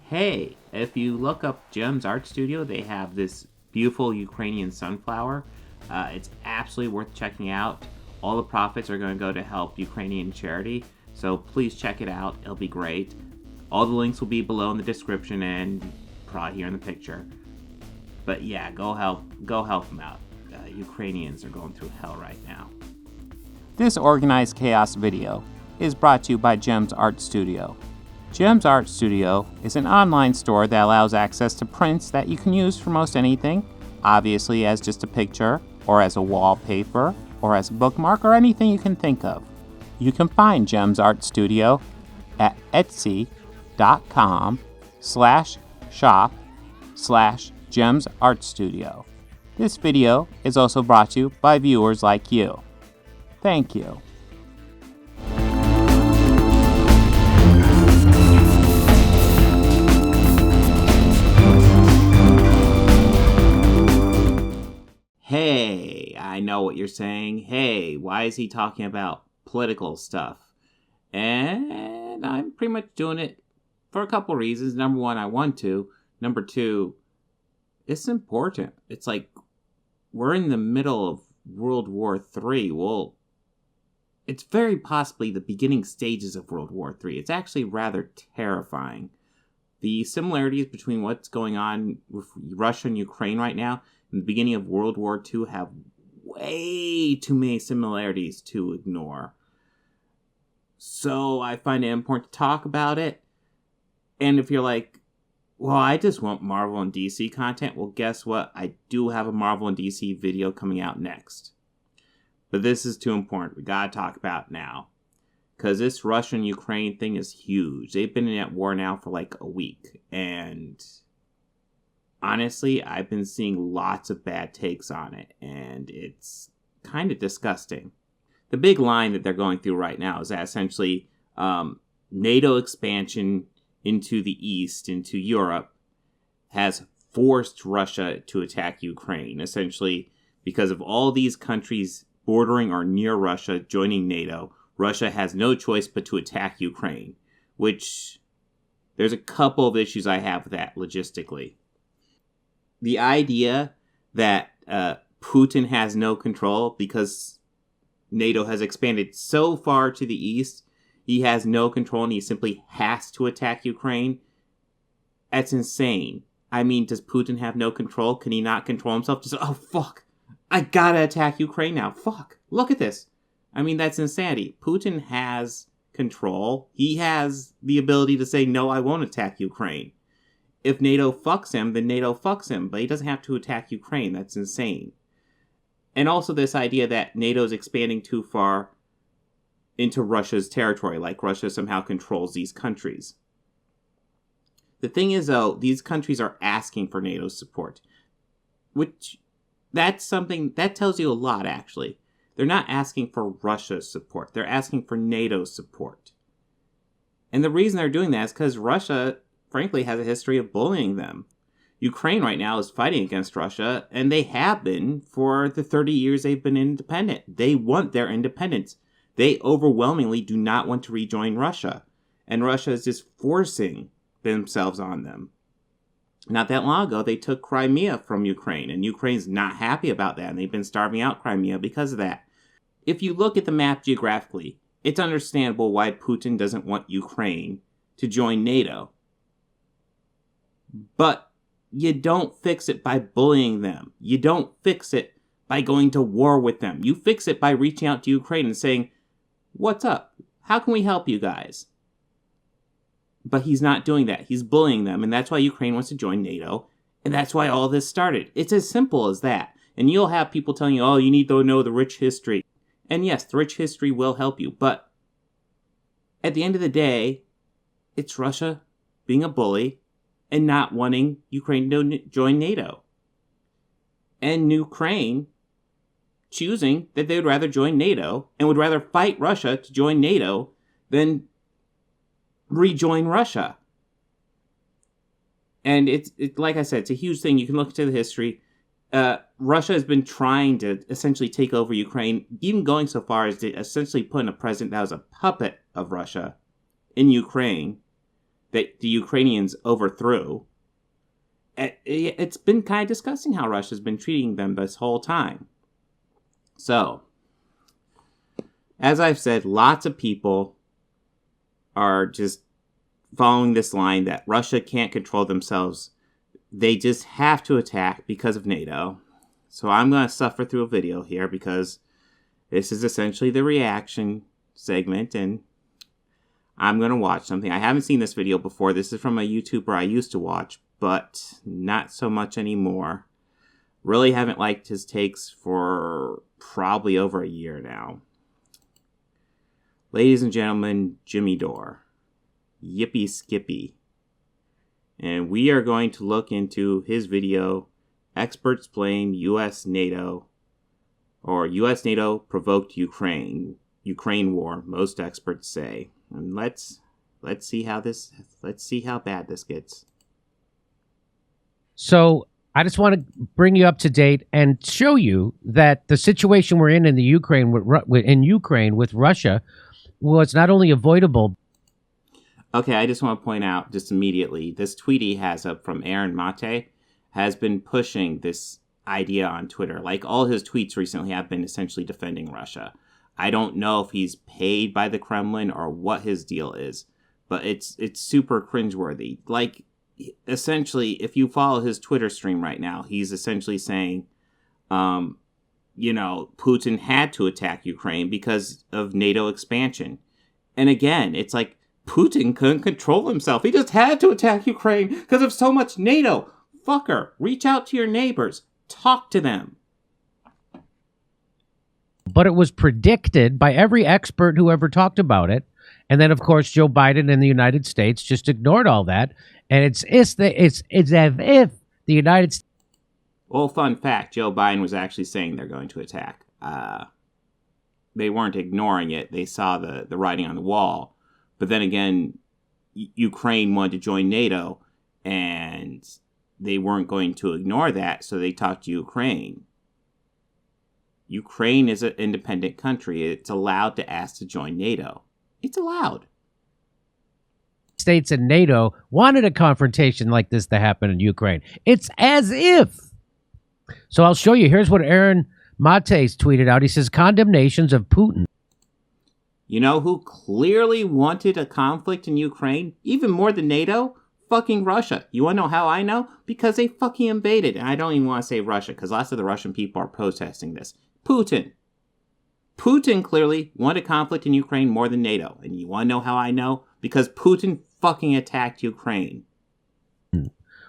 Hey, if you look up Jem's Art Studio, they have this beautiful Ukrainian sunflower. It's absolutely worth checking out. All the profits are going to go to help Ukrainian charity, so please check it out. It'll be great. All the links will be below in the description and probably here in the picture. But yeah, go help them out. Ukrainians are going through hell right now. This Organized Chaos video is brought to you by Jem's Art Studio. Jem's Art Studio is an online store that allows access to prints that you can use for most anything, obviously as just a picture, or as a wallpaper, or as a bookmark, or anything you can think of. You can find Jem's Art Studio at etsy.com/shop/Jem's Art Studio. This video is also brought to you by viewers like you. Thank you. Hey, I know what you're saying. Hey, why is he talking about political stuff? And I'm pretty much doing it for a couple reasons. Number one, I want to. Number two, it's important. It's like we're in the middle of World War III. Well, it's very possibly the beginning stages of World War III. It's actually rather terrifying. The similarities between what's going on with Russia and Ukraine right now and the beginning of World War II have way too many similarities to ignore. So I find it important to talk about it. And if you're like, well, I just want Marvel and DC content, well, guess what? I do have a Marvel and DC video coming out next. But this is too important. We gotta talk about it now. Because this Russia-Ukraine thing is huge. They've been at war now for like a week. And honestly, I've been seeing lots of bad takes on it. And it's kind of disgusting. The big line that they're going through right now is that essentially NATO expansion into the East, into Europe, has forced Russia to attack Ukraine. Essentially, because of all these countries bordering or near Russia joining NATO, Russia has no choice but to attack Ukraine, which there's a couple of issues I have with that logistically. The idea that Putin has no control because NATO has expanded so far to the east, he has no control and he simply has to attack Ukraine, that's insane. I mean, does Putin have no control? Can he not control himself? Just, oh, fuck, I gotta attack Ukraine now. Fuck, look at this. I mean, that's insanity. Putin has control. He has the ability to say, no, I won't attack Ukraine. If NATO fucks him, then NATO fucks him. But he doesn't have to attack Ukraine. That's insane. And also this idea that NATO is expanding too far into Russia's territory, like Russia somehow controls these countries. The thing is, though, these countries are asking for NATO's support. That's something that tells you a lot, actually. They're not asking for Russia's support. They're asking for NATO's support. And the reason they're doing that is because Russia, frankly, has a history of bullying them. Ukraine right now is fighting against Russia, and they have been for the 30 years they've been independent. They want their independence. They overwhelmingly do not want to rejoin Russia. And Russia is just forcing themselves on them. Not that long ago, they took Crimea from Ukraine, and Ukraine's not happy about that, and they've been starving out Crimea because of that. If you look at the map geographically, it's understandable why Putin doesn't want Ukraine to join NATO. But you don't fix it by bullying them. You don't fix it by going to war with them. You fix it by reaching out to Ukraine and saying, what's up? How can we help you guys? But he's not doing that. He's bullying them, and that's why Ukraine wants to join NATO, and that's why all this started. It's as simple as that. And you'll have people telling you, oh, you need to know the rich history. And yes, the rich history will help you, but at the end of the day, it's Russia being a bully and not wanting Ukraine to join NATO. And Ukraine choosing that they would rather join NATO and would rather fight Russia to join NATO than rejoin Russia. And it's like I said, it's a huge thing. You can look into the history. Russia has been trying to essentially take over Ukraine, even going so far as to essentially put in a president that was a puppet of Russia in Ukraine that the Ukrainians overthrew. It's been kind of disgusting how Russia's been treating them this whole time. So, as I've said, lots of people are just following this line that Russia can't control themselves. They just have to attack because of NATO. So I'm going to suffer through a video here because this is essentially the reaction segment, and I'm going to watch something. I haven't seen this video before. This is from a YouTuber I used to watch, but not so much anymore. Really haven't liked his takes for probably over a year now. Ladies and gentlemen, Jimmy Dore. Yippee Skippy. And we are going to look into his video, Experts Blame U.S. NATO, or U.S. NATO Provoked Ukraine War, most experts say. And let's see how bad this gets. So I just want to bring you up to date and show you that the situation we're in the Ukraine with Russia was not only avoidable. Okay, I just want to point out just immediately, this tweet he has up from Aaron Mate has been pushing this idea on Twitter. Like, all his tweets recently have been essentially defending Russia. I don't know if he's paid by the Kremlin or what his deal is, but it's super cringeworthy. Like, essentially, if you follow his Twitter stream right now, he's essentially saying, Putin had to attack Ukraine because of NATO expansion. And again, it's like, Putin couldn't control himself. He just had to attack Ukraine because of so much NATO. Fucker, reach out to your neighbors. Talk to them. But it was predicted by every expert who ever talked about it. And then, of course, Joe Biden and the United States just ignored all that. And it's as if the United States... Well, fun fact, Joe Biden was actually saying they're going to attack. They weren't ignoring it. They saw the writing on the wall. But then again, Ukraine wanted to join NATO, and they weren't going to ignore that, so they talked to Ukraine. Ukraine is an independent country. It's allowed to ask to join NATO. It's allowed. States and NATO wanted a confrontation like this to happen in Ukraine. It's as if. So I'll show you. Here's what Aaron Mate's tweeted out. He says, condemnations of Putin. You know who clearly wanted a conflict in Ukraine, even more than NATO? Fucking Russia. You want to know how I know? Because they fucking invaded. And I don't even want to say Russia, because lots of the Russian people are protesting this. Putin. Putin clearly wanted conflict in Ukraine more than NATO. And you want to know how I know? Because Putin fucking attacked Ukraine.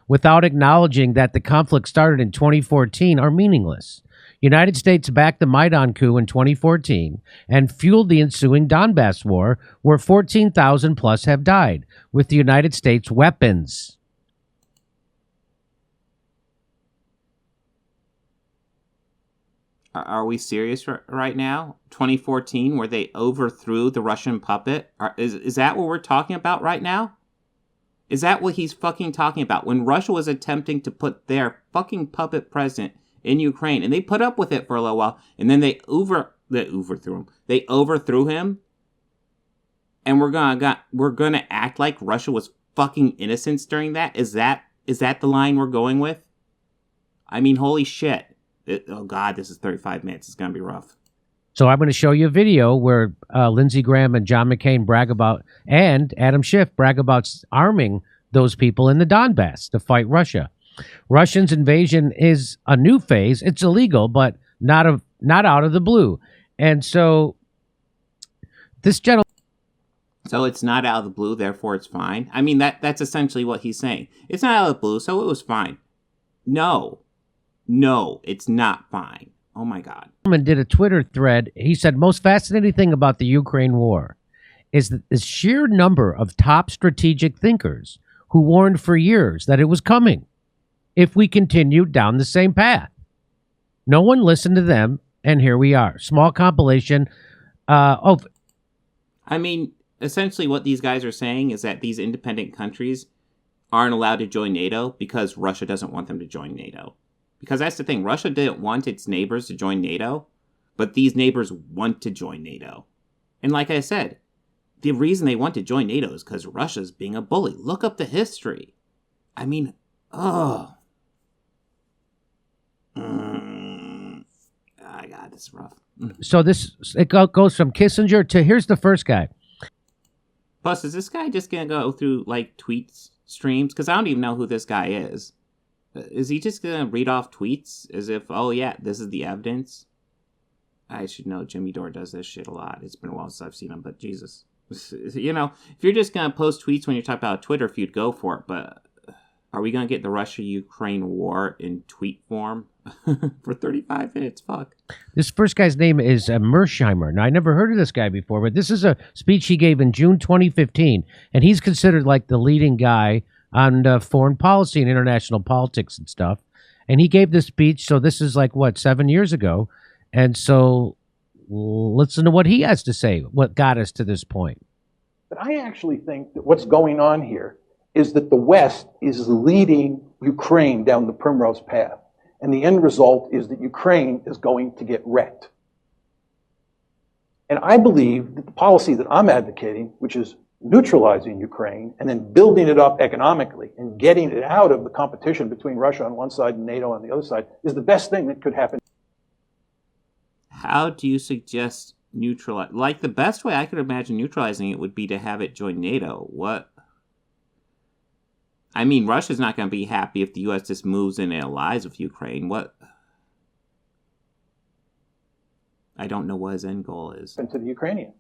Without acknowledging that the conflict started in 2014 are meaningless. United States backed the Maidan coup in 2014 and fueled the ensuing Donbass war, where 14,000 plus have died, with the United States weapons. Are we serious right now? 2014, where they overthrew the Russian puppet? Is that what we're talking about right now? Is that what he's fucking talking about? When Russia was attempting to put their fucking puppet president in Ukraine, and they put up with it for a little while, and then they overthrew him. They overthrew him, and we're gonna act like Russia was fucking innocent during that. Is that the line we're going with? I mean, holy shit! Oh god, this is 35 minutes. It's gonna be rough. So I'm going to show you a video where Lindsey Graham and John McCain brag about, and Adam Schiff brag about arming those people in the Donbass to fight Russia. Russia's invasion is a new phase. It's illegal, but not out of the blue. And so this gentleman... So it's not out of the blue, therefore it's fine. I mean, that's essentially what he's saying. It's not out of the blue, so it was fine. No, it's not fine. Oh my God. Did a Twitter thread. He said, most fascinating thing about the Ukraine war is the sheer number of top strategic thinkers who warned for years that it was coming if we continued down the same path. No one listened to them, and here we are. Small compilation of... I mean, essentially what these guys are saying is that these independent countries aren't allowed to join NATO because Russia doesn't want them to join NATO. Because that's the thing. Russia didn't want its neighbors to join NATO, but these neighbors want to join NATO. And like I said, the reason they want to join NATO is because Russia's being a bully. Look up the history. I mean, oh. God, this is rough. So it goes from Kissinger to, here's the first guy. Plus, is this guy just going to go through, like, tweets streams? Because I don't even know who this guy is. Is he just going to read off tweets as if, oh, yeah, this is the evidence? I should know Jimmy Dore does this shit a lot. It's been a while since I've seen him, but Jesus. You know, if you're just going to post tweets when you're talking about a Twitter feud, go for it. But are we going to get the Russia-Ukraine war in tweet form for 35 minutes? Fuck. This first guy's name is Mersheimer. Now, I never heard of this guy before, but this is a speech he gave in June 2015, and he's considered like the leading guy on foreign policy and international politics and stuff. And he gave this speech, so this is like, 7 years ago? And so listen to what he has to say, what got us to this point. But I actually think that what's going on here is that the West is leading Ukraine down the primrose path. And the end result is that Ukraine is going to get wrecked. And I believe that the policy that I'm advocating, which is neutralizing Ukraine and then building it up economically and getting it out of the competition between Russia on one side and NATO on the other side, is the best thing that could happen. How do you suggest neutralize? Like, the best way I could imagine neutralizing it would be to have it join NATO. What? I mean, Russia's not going to be happy if the U.S. just moves in and allies with Ukraine. What? I don't know what his end goal is. To the Ukrainians.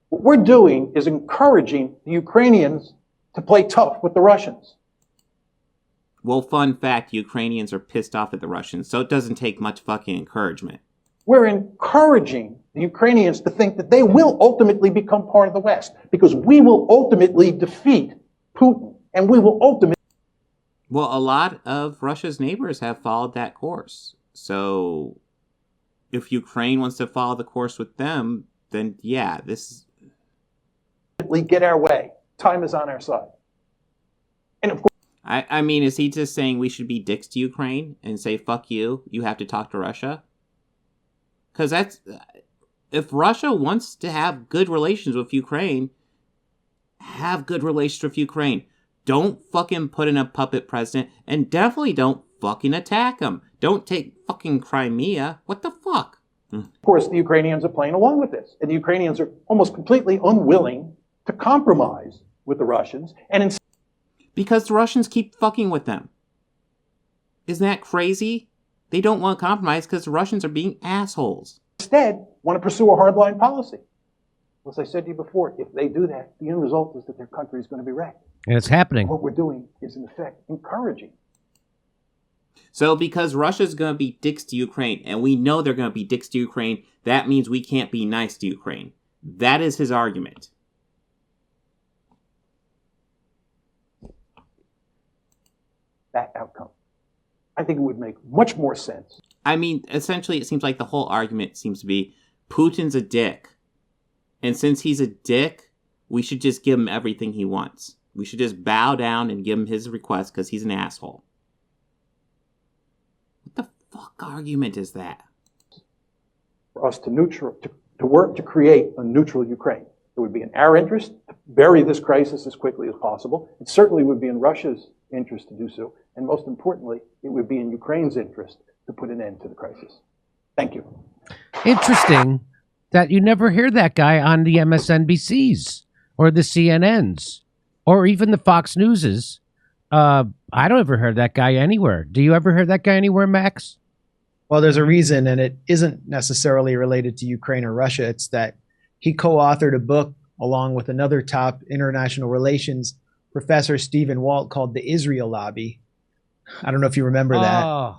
What we're doing is encouraging the Ukrainians to play tough with the Russians. Well, fun fact, Ukrainians are pissed off at the Russians, so it doesn't take much fucking encouragement. We're encouraging the Ukrainians to think that they will ultimately become part of the West, because we will ultimately defeat Putin, and we will ultimately... Well, a lot of Russia's neighbors have followed that course. So if Ukraine wants to follow the course with them, then yeah, this... get our way. Time is on our side. And of course... I mean, is he just saying we should be dicks to Ukraine and say, fuck you, you have to talk to Russia? Because that's... If Russia wants to have good relations with Ukraine, have good relations with Ukraine. Don't fucking put in a puppet president, and definitely don't fucking attack him. Don't take fucking Crimea. What the fuck? Of course, the Ukrainians are playing along with this. And the Ukrainians are almost completely unwilling to compromise with the Russians. And because the Russians keep fucking with them. Isn't that crazy? They don't want to compromise because the Russians are being assholes. Instead, want to pursue a hardline policy. As I said to you before, if they do that, the end result is that their country is going to be wrecked. And it's happening. What we're doing is, in effect, encouraging. So because Russia's going to be dicks to Ukraine, and we know they're going to be dicks to Ukraine, that means we can't be nice to Ukraine. That is his argument. That outcome. I think it would make much more sense. I mean, essentially, it seems like the whole argument seems to be Putin's a dick. And since he's a dick, we should just give him everything he wants. We should just bow down and give him his request because he's an asshole. What the fuck argument is that? For us to work to create a neutral Ukraine. It would be in our interest to bury this crisis as quickly as possible. It certainly would be in Russia's interest to do so. And most importantly, it would be in Ukraine's interest to put an end to the crisis. Thank you. Interesting that you never hear that guy on the MSNBCs or the CNNs or even the Fox Newses. I don't ever hear that guy anywhere. Do you ever hear that guy anywhere, Max? Well, there's a reason, and it isn't necessarily related to Ukraine or Russia. It's that he co-authored a book along with another top international relations professor, Stephen Walt, called The Israel Lobby. I don't know if you remember that. Oh.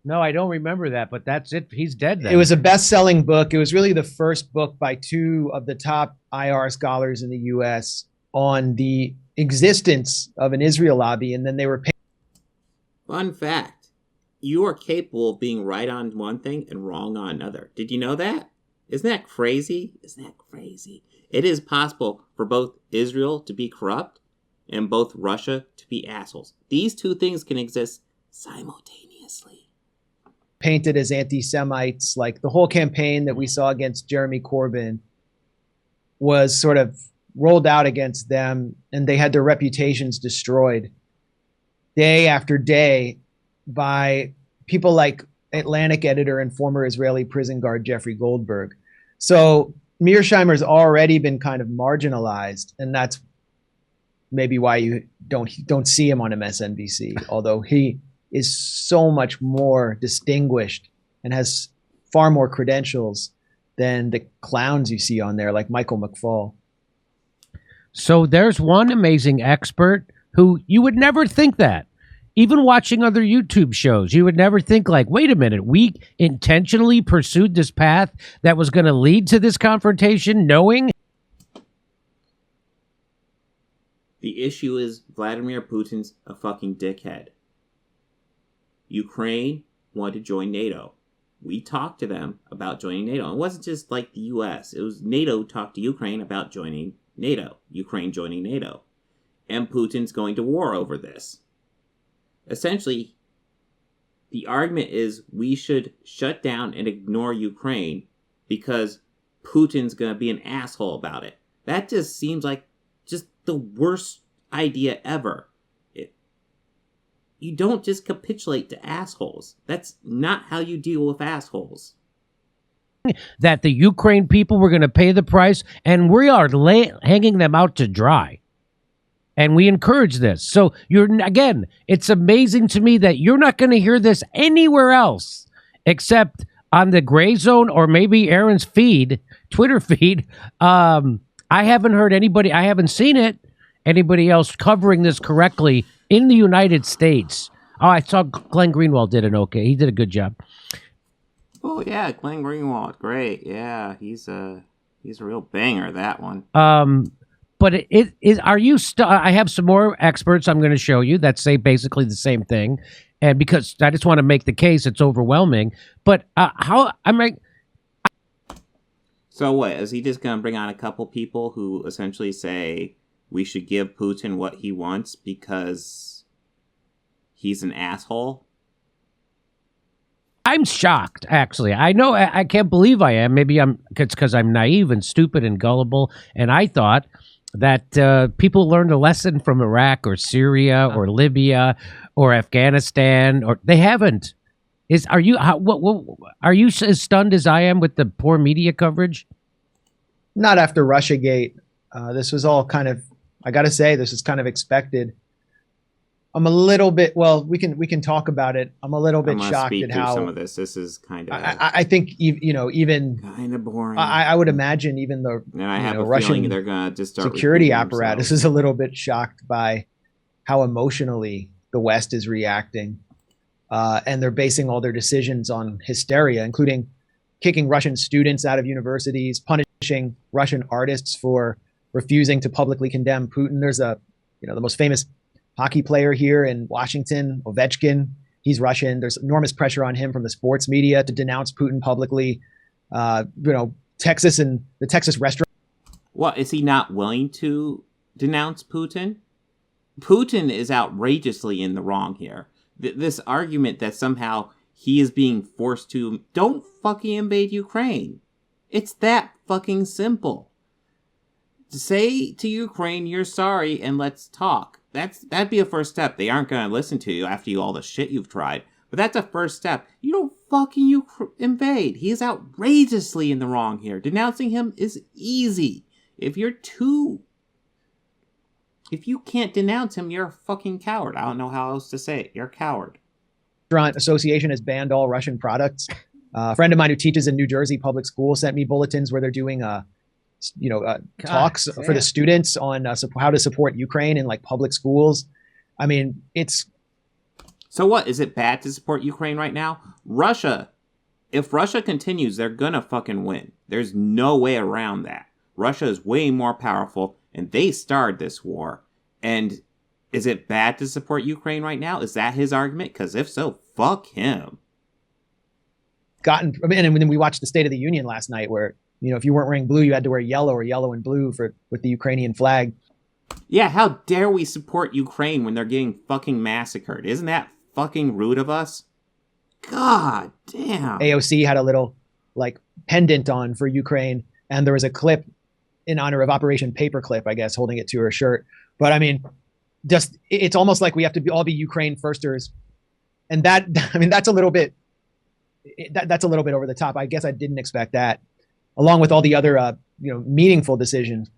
No, I don't remember that, but that's it. He's dead then. It was a best-selling book. It was really the first book by two of the top IR scholars in the U.S. on the existence of an Israel lobby, and then they were Fun fact. You are capable of being right on one thing and wrong on another. Did you know that? Isn't that crazy? Isn't that crazy? It is possible for both Israel to be corrupt and both Russia to be assholes. These two things can exist simultaneously. Painted as anti-Semites, like the whole campaign that we saw against Jeremy Corbyn was sort of rolled out against them, and they had their reputations destroyed day after day by people like Atlantic editor and former Israeli prison guard Jeffrey Goldberg. So Mearsheimer's already been kind of marginalized, and that's maybe why you don't see him on MSNBC, although he is so much more distinguished and has far more credentials than the clowns you see on there, like Michael McFaul. So there's one amazing expert who you would never think that. Even watching other YouTube shows, you would never think like, wait a minute, we intentionally pursued this path that was going to lead to this confrontation, knowing. The issue is Vladimir Putin's a fucking dickhead. Ukraine wanted to join NATO. We talked to them about joining NATO. It wasn't just like the US. It was NATO talked to Ukraine about joining NATO. Ukraine joining NATO. And Putin's going to war over this. Essentially, the argument is we should shut down and ignore Ukraine because Putin's going to be an asshole about it. That just seems like just the worst idea ever. You don't just capitulate to assholes. That's not how you deal with assholes. That the Ukraine people were going to pay the price, and we are hanging them out to dry. And we encourage this. So again, it's amazing to me that you're not going to hear this anywhere else except on the Gray Zone or maybe Aaron's Twitter feed. I haven't heard anybody, I haven't seen anybody else covering this correctly in the United States. Oh, I saw Glenn Greenwald did it okay. He did a good job. Oh yeah, Glenn Greenwald, great. Yeah, he's a real banger, that one. But are you I have some more experts I'm going to show you that say basically the same thing. And because I just want to make the case, it's overwhelming. But So what, is he just going to bring on a couple people who essentially say we should give Putin what he wants because he's an asshole? I'm shocked, actually. I know I can't believe I am. Maybe it's because I'm naive and stupid and gullible. And I thought that people learned a lesson from Iraq or Syria or Libya or Afghanistan, or they haven't. Are you as stunned as I am with the poor media coverage? Not after Russiagate. This was all kind of, I got to say, this is kind of expected. I'm a little bit, well, we can talk about it. I'm a little bit shocked at how some of this. This is kind of. I think even kind of boring. I would imagine even the Russian they're gonna just start security apparatus is a little bit shocked by how emotionally the West is reacting, and they're basing all their decisions on hysteria, including kicking Russian students out of universities, punishing Russian artists for refusing to publicly condemn Putin. There's the most famous hockey player here in Washington, Ovechkin. He's Russian. There's enormous pressure on him from the sports media to denounce Putin publicly. Texas and the Texas restaurant. What, is he not willing to denounce Putin? Putin is outrageously in the wrong here. This argument that somehow he is being forced to, don't fucking invade Ukraine. It's that fucking simple. Say to Ukraine, you're sorry and let's talk. That'd be a first step. They aren't going to listen to you after all the shit you've tried. But that's a first step. You don't fucking invade. He is outrageously in the wrong here. Denouncing him is easy. If you can't denounce him, you're a fucking coward. I don't know how else to say it. You're a coward. Association has banned all Russian products. A friend of mine who teaches in New Jersey public school sent me bulletins where they're doing talks for the students on how to support Ukraine in like public schools. I mean, it's. So what? Is it bad to support Ukraine right now? If Russia continues, they're gonna fucking win. There's no way around that. Russia is way more powerful, and they started this war. And is it bad to support Ukraine right now? Is that his argument? Because if so, fuck him. And then we watched the State of the Union last night where, if you weren't wearing blue, you had to wear yellow or yellow and blue with the Ukrainian flag. Yeah, how dare we support Ukraine when they're getting fucking massacred? Isn't that fucking rude of us? God damn. AOC had a little pendant on for Ukraine, and there was a clip in honor of Operation Paperclip, I guess, holding it to her shirt. But I mean, just it's almost like we have to all be Ukraine firsters, and that I mean that's a little bit that's a little bit over the top. I guess I didn't expect that, along with all the other meaningful decisions,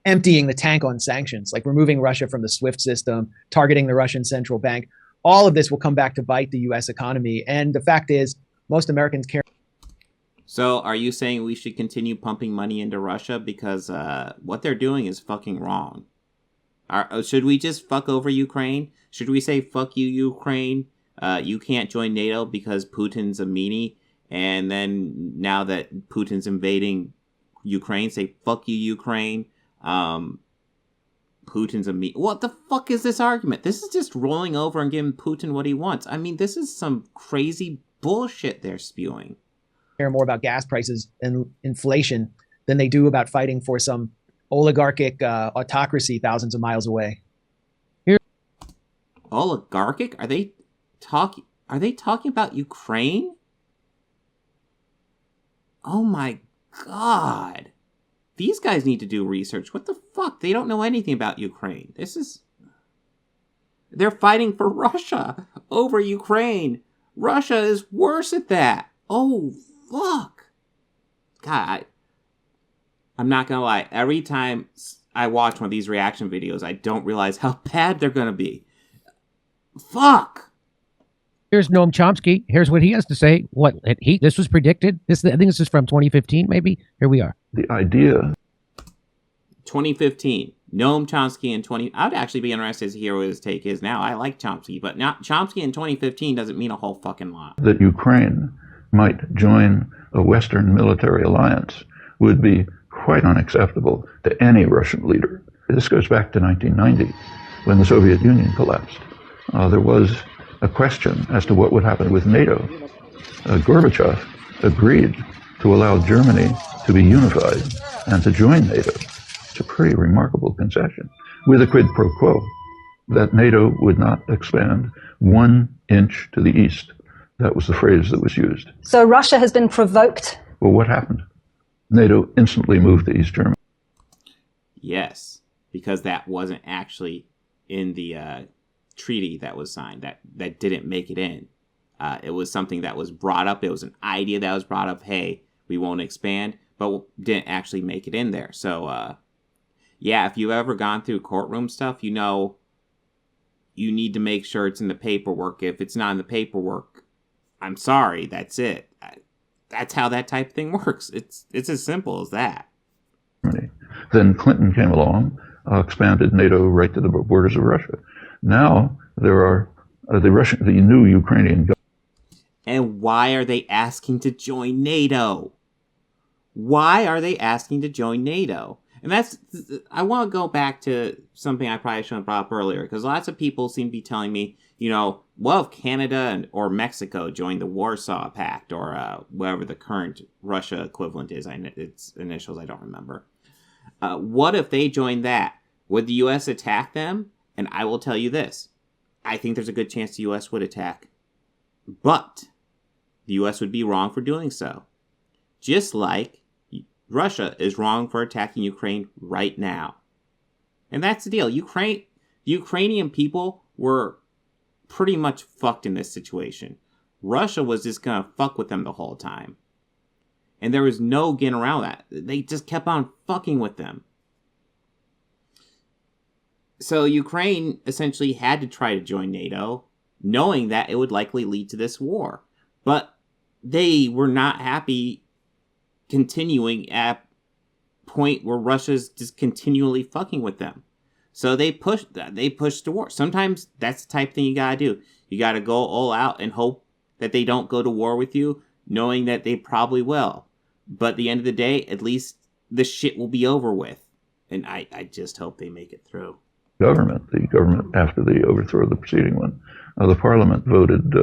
emptying the tank on sanctions, like removing Russia from the SWIFT system, targeting the Russian central bank. All of this will come back to bite the U.S. economy, and the fact is, most Americans care. So are you saying we should continue pumping money into Russia because what they're doing is fucking wrong? Should we just fuck over Ukraine? Should we say, fuck you, Ukraine? You can't join NATO because Putin's a meanie. And then now that Putin's invading Ukraine, say, fuck you, Ukraine. Putin's a meanie. What the fuck is this argument? This is just rolling over and giving Putin what he wants. I mean, this is some crazy bullshit they're spewing. Care more about gas prices and inflation than they do about fighting for some oligarchic autocracy thousands of miles away. Oligarchic? Are they talking about Ukraine? Oh my god. These guys need to do research. What the fuck? They don't know anything about Ukraine. They're fighting for Russia over Ukraine. Russia is worse at that. Oh, fuck. God, I'm not gonna lie. Every time I watch one of these reaction videos, I don't realize how bad they're gonna be. Fuck. Here's Noam Chomsky. Here's what he has to say. This was predicted. I think this is from 2015, maybe. Here we are. The idea. 2015. Noam Chomsky in 20. I'd actually be interested to hear what his take is now. I like Chomsky, but not Chomsky in 2015 doesn't mean a whole fucking lot. That Ukraine might join a Western military alliance would be quite unacceptable to any Russian leader. This goes back to 1990, when the Soviet Union collapsed. There was a question as to what would happen with NATO. Gorbachev agreed to allow Germany to be unified and to join NATO. It's a pretty remarkable concession, with a quid pro quo that NATO would not expand 1 inch to the east. That was the phrase that was used. So Russia has been provoked. Well, what happened? NATO instantly moved to East Germany. Yes, because that wasn't actually in the treaty that was signed. That didn't make it in. It was something that was brought up. It was an idea that was brought up. Hey, we won't expand, but didn't actually make it in there. So, yeah, if you've ever gone through courtroom stuff, you know you need to make sure it's in the paperwork. If it's not in the paperwork, I'm sorry, that's it. That's how that type of thing works. It's as simple as that. Then Clinton came along, expanded NATO right to the borders of Russia. Now there are the new Ukrainian government. And why are they asking to join NATO? Why are they asking to join NATO? And I want to go back to something I probably shouldn't have brought up earlier, because lots of people seem to be telling me, well, if Canada or Mexico joined the Warsaw Pact, or whatever the current Russia equivalent is, its initials I don't remember. What if they joined that? Would the U.S. attack them? And I will tell you this. I think there's a good chance the U.S. would attack. But the U.S. would be wrong for doing so. Just like Russia is wrong for attacking Ukraine right now. And that's the deal. The Ukrainian people were pretty much fucked in this situation. Russia was just going to fuck with them the whole time. And there was no getting around that. They just kept on fucking with them. So Ukraine essentially had to try to join NATO, knowing that it would likely lead to this war. But they were not happy continuing at a point where Russia's just continually fucking with them. So they pushed to war. Sometimes that's the type of thing you gotta do. You gotta go all out and hope that they don't go to war with you, knowing that they probably will. But at the end of the day, at least the shit will be over with. And I just hope they make it through. The government after the overthrow of the preceding one, the parliament voted,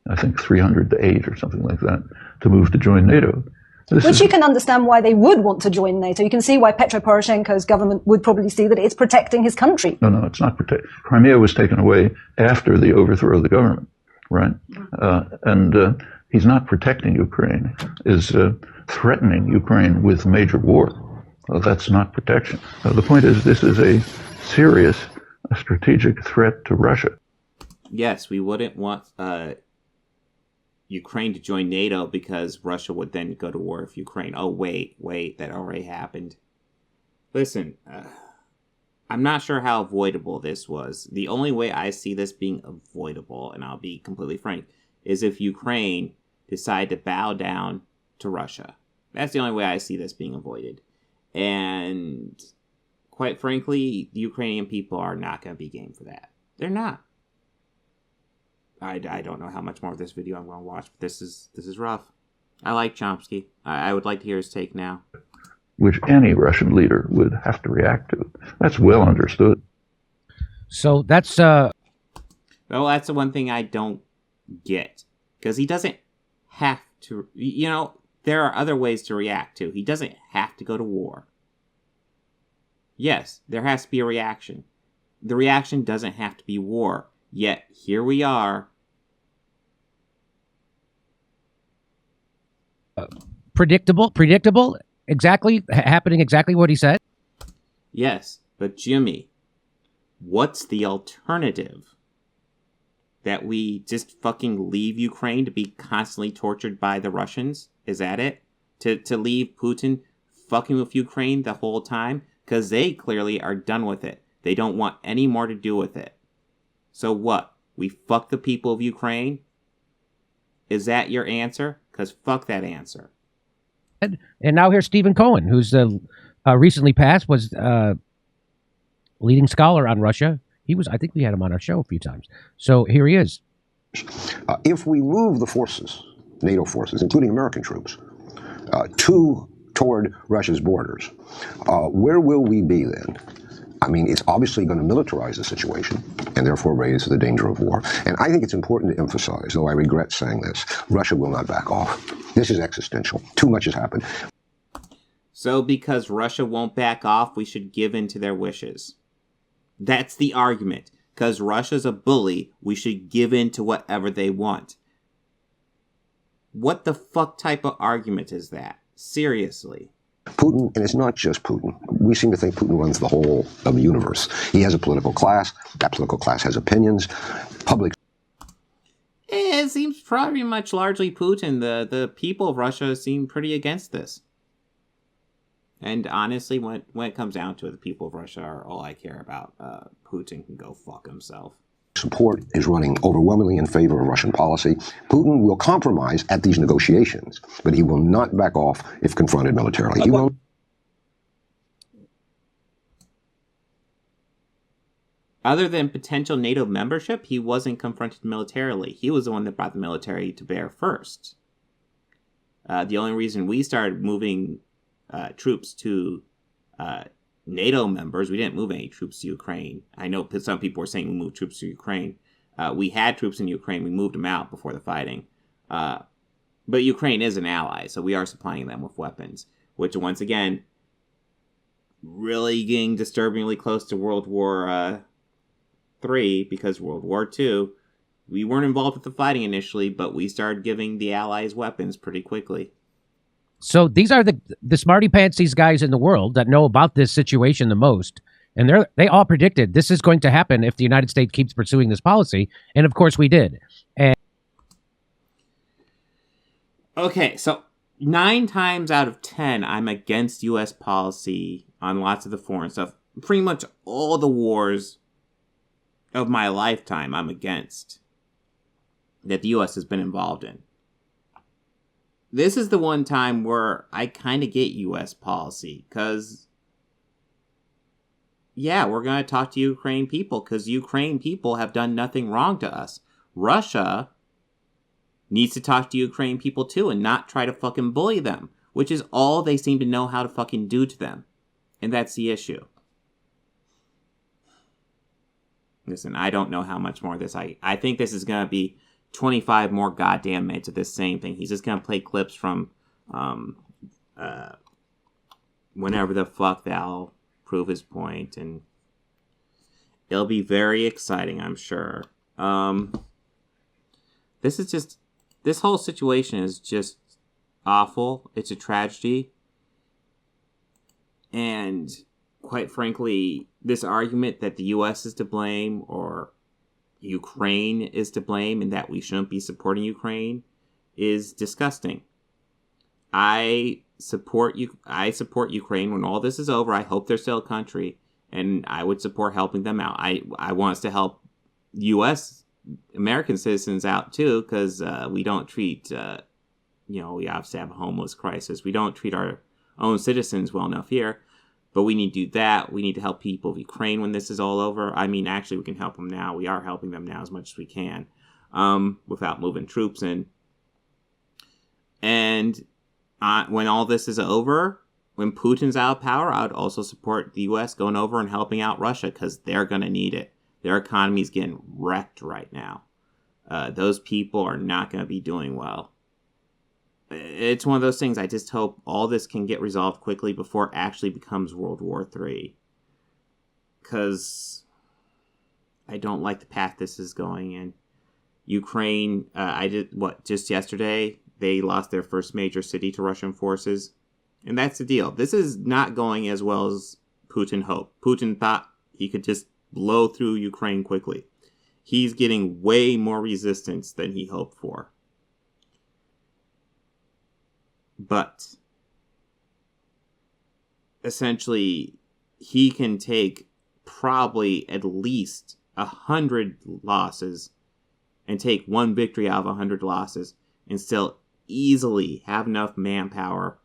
I think 300 to 8 or something like that, to move to join NATO. Which you can understand why they would want to join NATO. You can see why Petro Poroshenko's government would probably see that it's protecting his country. No, it's not protecting. Crimea was taken away after the overthrow of the government, right? And he's not protecting Ukraine, is threatening Ukraine with major war. Well, that's not protection. The point is, this is a serious strategic threat to Russia. Yes, we wouldn't want Ukraine to join NATO because Russia would then go to war with Ukraine. Oh, wait, that already happened. Listen, I'm not sure how avoidable this was. The only way I see this being avoidable, and I'll be completely frank, is if Ukraine decide to bow down to Russia. That's the only way I see this being avoided. And quite frankly, the Ukrainian people are not going to be game for that. They're not. I don't know how much more of this video I'm going to watch, but this is rough. I like Chomsky. I would like to hear his take now. Which any Russian leader would have to react to. That's well understood. So that's well, that's the one thing I don't get, because he doesn't have to. You know, there are other ways to react to. He doesn't have to go to war. Yes, there has to be a reaction. The reaction doesn't have to be war. Yet here we are. predictable. Happening exactly what he said. Yes, but Jimmy, what's the alternative? That we just fucking leave Ukraine to be constantly tortured by the Russians? Is that it? To leave Putin fucking with Ukraine the whole time? Because they clearly are done with it. They don't want any more to do with it. So what? We fuck the people of Ukraine? Is that your answer? Because fuck that answer. And now here's Stephen Cohen, who's recently passed, was leading scholar on Russia. I think we had him on our show a few times. So here he is. If we move the forces, NATO forces, including American troops, toward Russia's borders, where will we be then? I mean, it's obviously going to militarize the situation and therefore raise the danger of war. And I think it's important to emphasize, though I regret saying this, Russia will not back off. This is existential. Too much has happened. So because Russia won't back off, we should give in to their wishes. That's the argument. Because Russia's a bully, we should give in to whatever they want. What the fuck type of argument is that? Seriously. Putin, and it's not just Putin. We seem to think Putin runs the whole of the universe. He has a political class. That political class has opinions. Public. It seems probably much largely Putin. The people of Russia seem pretty against this. And honestly, when it comes down to it, the people of Russia are all I care about. Putin can go fuck himself. Support is running overwhelmingly in favor of Russian policy. Putin will compromise at these negotiations, but he will not back off if confronted militarily. He won't. Other than potential NATO membership, he wasn't confronted militarily. He was the one that brought the military to bear first. The only reason we started moving troops to NATO members, we didn't move any troops to Ukraine. I know some people were saying we moved troops to Ukraine. We had troops in Ukraine. We moved them out before the fighting. But Ukraine is an ally, so we are supplying them with weapons, which once again, really getting disturbingly close to World War III, because World War II, we weren't involved with the fighting initially, but we started giving the allies weapons pretty quickly. So these are the smarty pants, these guys in the world that know about this situation the most. And they all predicted this is going to happen if the United States keeps pursuing this policy. And of course we did. And okay, so 9 times out of 10, I'm against U.S. policy on lots of the foreign stuff. Pretty much all the wars of my lifetime I'm against that the U.S. has been involved in. This is the one time where I kind of get U.S. policy, because, yeah, we're going to talk to Ukraine people, because Ukraine people have done nothing wrong to us. Russia needs to talk to Ukraine people too, and not try to fucking bully them, which is all they seem to know how to fucking do to them. And that's the issue. Listen, I don't know how much more of this. I think this is going to be 25 more goddamn minutes of this same thing. He's just going to play clips from whenever the fuck they'll prove his point, and it'll be very exciting, I'm sure. This whole situation is just awful. It's a tragedy. And quite frankly, this argument that the U.S. is to blame or Ukraine is to blame and that we shouldn't be supporting Ukraine is disgusting. I support Ukraine when all this is over. I hope they're still a country, and I would support helping them out. I want us to help U.S. American citizens out too, because we don't treat, we obviously have a homeless crisis. We don't treat our own citizens well enough here, but we need to do that. We need to help people of Ukraine when this is all over. I mean, actually, we can help them now. We are helping them now as much as we can, without moving troops in. And when all this is over, when Putin's out of power, I would also support the U.S. going over and helping out Russia, because they're going to need it. Their economy is getting wrecked right now. Those people are not going to be doing well. It's one of those things. I just hope all this can get resolved quickly before it actually becomes World War III. Because I don't like the path this is going in. Ukraine, just yesterday, they lost their first major city to Russian forces. And that's the deal. This is not going as well as Putin hoped. Putin thought he could just blow through Ukraine quickly. He's getting way more resistance than he hoped for. But essentially, he can take probably at least 100 losses and take one victory out of 100 losses and still easily have enough manpower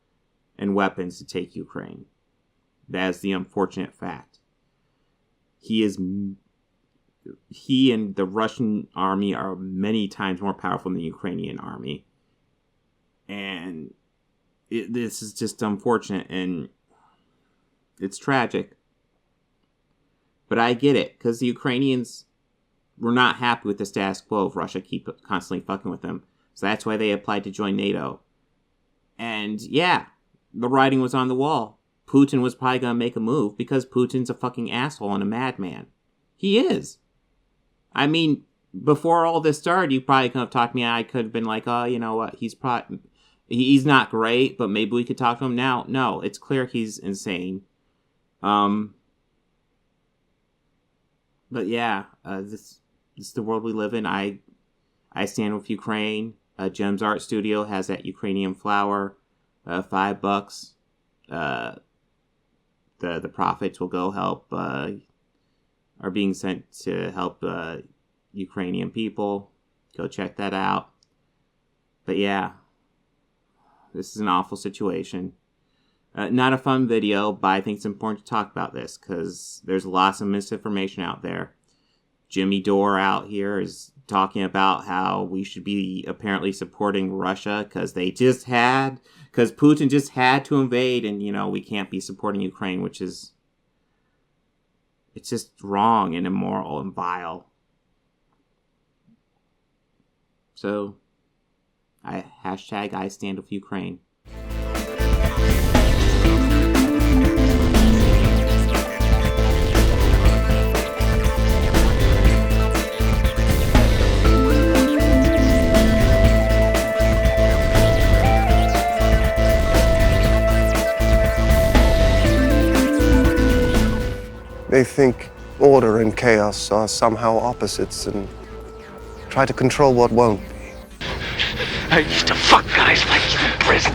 and weapons to take Ukraine. That is the unfortunate fact. He and the Russian army are many times more powerful than the Ukrainian army. And this is just unfortunate, and it's tragic. But I get it, because the Ukrainians were not happy with the status quo of Russia constantly fucking with them. So that's why they applied to join NATO. And yeah, the writing was on the wall. Putin was probably going to make a move because Putin's a fucking asshole and a madman. He is. I mean, before all this started, you probably could have talked to me and I could have been like, oh, you know what, he's not great, but maybe we could talk to him now. No, it's clear he's insane. But yeah, this is the world we live in. I stand with Ukraine. Jem's Art Studio has that Ukrainian flower, $5. The profits will go help, are being sent to help Ukrainian people. Go check that out. But yeah, this is an awful situation. Not a fun video, but I think it's important to talk about this because there's lots of misinformation out there. Jimmy Dore out here is talking about how we should be apparently supporting Russia because Putin just had to invade and, we can't be supporting Ukraine, which is, it's just wrong and immoral and vile. So, I stand with Ukraine. They think order and chaos are somehow opposites and try to control what won't be. I used to fuck guys like you in prison.